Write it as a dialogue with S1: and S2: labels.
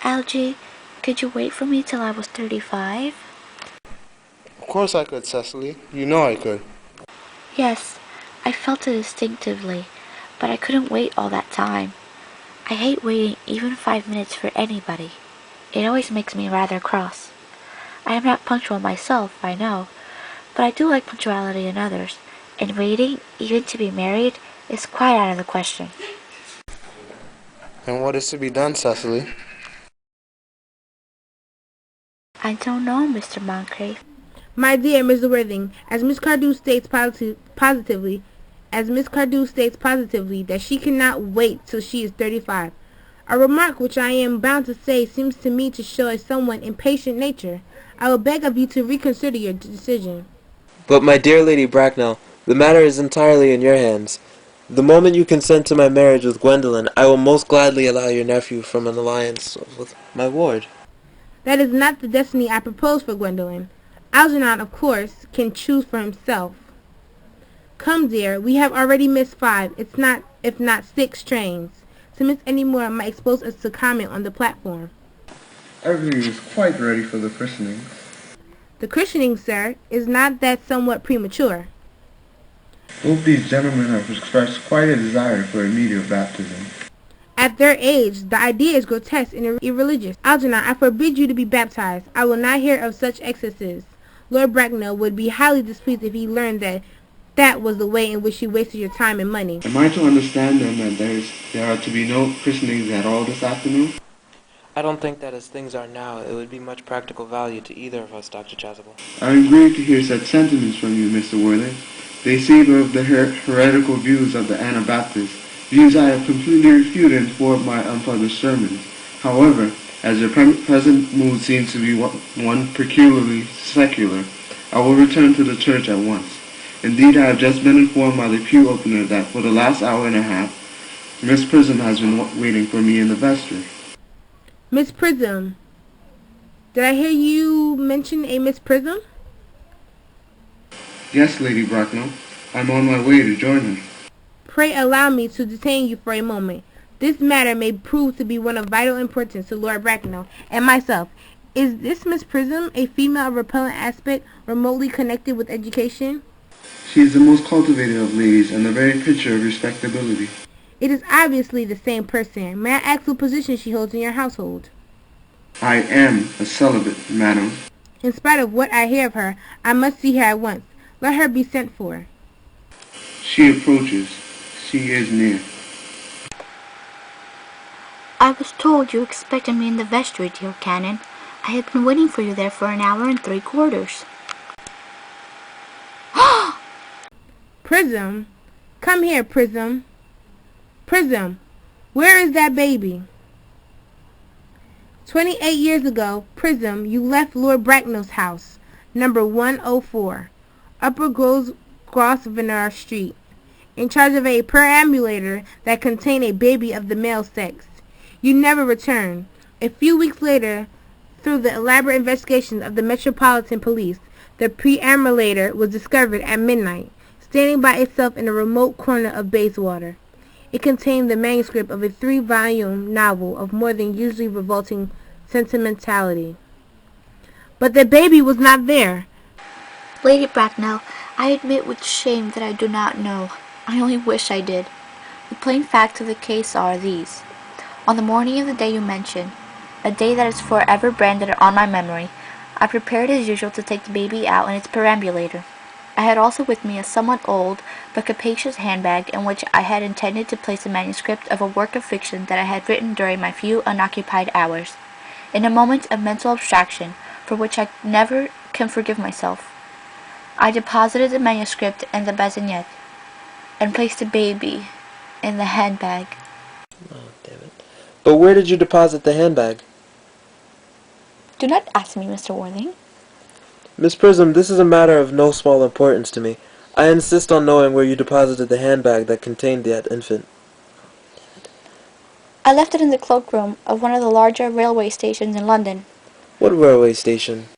S1: Algie, could you wait for me till I was 35?
S2: Of course I could, Cecily. You know I could.
S1: Yes, I felt it instinctively, but I couldn't wait all that time. I hate waiting even 5 minutes for anybody. It always makes me rather cross. I am not punctual myself, I know, but I do like punctuality in others, and waiting, even to be married, is quite out of the question.
S2: And what is to be done, Cecily?
S1: I don't know, Mr. Moncrief.
S3: My dear Mr. Worthing, as Miss Cardew states positively that she cannot wait till she is 35. A remark which I am bound to say seems to me to show a somewhat impatient nature. I will beg of you to reconsider your decision.
S4: But my dear Lady Bracknell, the matter is entirely in your hands. The moment you consent to my marriage with Gwendolen, I will most gladly allow your nephew from an alliance with my ward.
S3: That is not the destiny I propose for Gwendolen. Algernon, of course, can choose for himself. Come, dear, we have already missed 5, if not 6 trains. To miss any more might expose us to comment on the platform.
S5: Everything is quite ready for the christening.
S3: The christening, sir, is not that somewhat premature?
S5: Both these gentlemen have expressed quite a desire for immediate baptism.
S3: At their age, the idea is grotesque and irreligious. Algernon, I forbid you to be baptized. I will not hear of such excesses. Lord Bracknell would be highly displeased if he learned that was the way in which you wasted your time and money.
S5: Am I to understand then that there are to be no christenings at all this afternoon?
S4: I don't think that as things are now, it would be much practical value to either of us, Dr. Chasuble.
S5: I am grieved to hear such sentiments from you, Mr. Worthing. They savor of the heretical views of the Anabaptists, views I have completely refuted in 4 of my unpublished sermons. However, as your present mood seems to be one peculiarly secular, I will return to the church at once. Indeed, I have just been informed by the pew opener that for the last hour and a half, Miss Prism has been waiting for me in the vestry.
S3: Miss Prism? Did I hear you mention a Miss Prism?
S5: Yes, Lady Bracknell. I'm on my way to join her.
S3: Pray allow me to detain you for a moment. This matter may prove to be one of vital importance to Lord Bracknell and myself. Is this Miss Prism a female of repellent aspect remotely connected with education?
S5: She is the most cultivated of ladies and the very picture of respectability.
S3: It is obviously the same person. May I ask what position she holds in your household?
S5: I am a celibate, madam.
S3: In spite of what I hear of her, I must see her at once. Let her be sent for.
S5: She approaches. She is near.
S1: I was told you expected me in the vestry, dear Canon. I have been waiting for you there for an hour and 3/4.
S3: Prism? Come here, Prism. Prism, where is that baby? 28 years ago, Prism, you left Lord Bracknell's house, number 104, Upper Grosvenor Street, in charge of a perambulator that contained a baby of the male sex. You never returned. A few weeks later, through the elaborate investigations of the Metropolitan Police, the perambulator was discovered at midnight, standing by itself in a remote corner of Bayswater. It contained the manuscript of a 3-volume novel of more than usually revolting sentimentality. But the baby was not there.
S1: Lady Bracknell, I admit with shame that I do not know. I only wish I did. The plain facts of the case are these. On the morning of the day you mention, a day that is forever branded on my memory, I prepared as usual to take the baby out in its perambulator. I had also with me a somewhat old but capacious handbag in which I had intended to place the manuscript of a work of fiction that I had written during my few unoccupied hours, in a moment of mental abstraction for which I never can forgive myself. I deposited the manuscript in the bassinet, and placed the baby in the handbag.
S4: Oh, damn it. But where did you deposit the handbag?
S1: Do not ask me, Mr. Worthing.
S4: Miss Prism, this is a matter of no small importance to me. I insist on knowing where you deposited the handbag that contained that infant.
S1: I left it in the cloakroom of one of the larger railway stations in London.
S4: What railway station?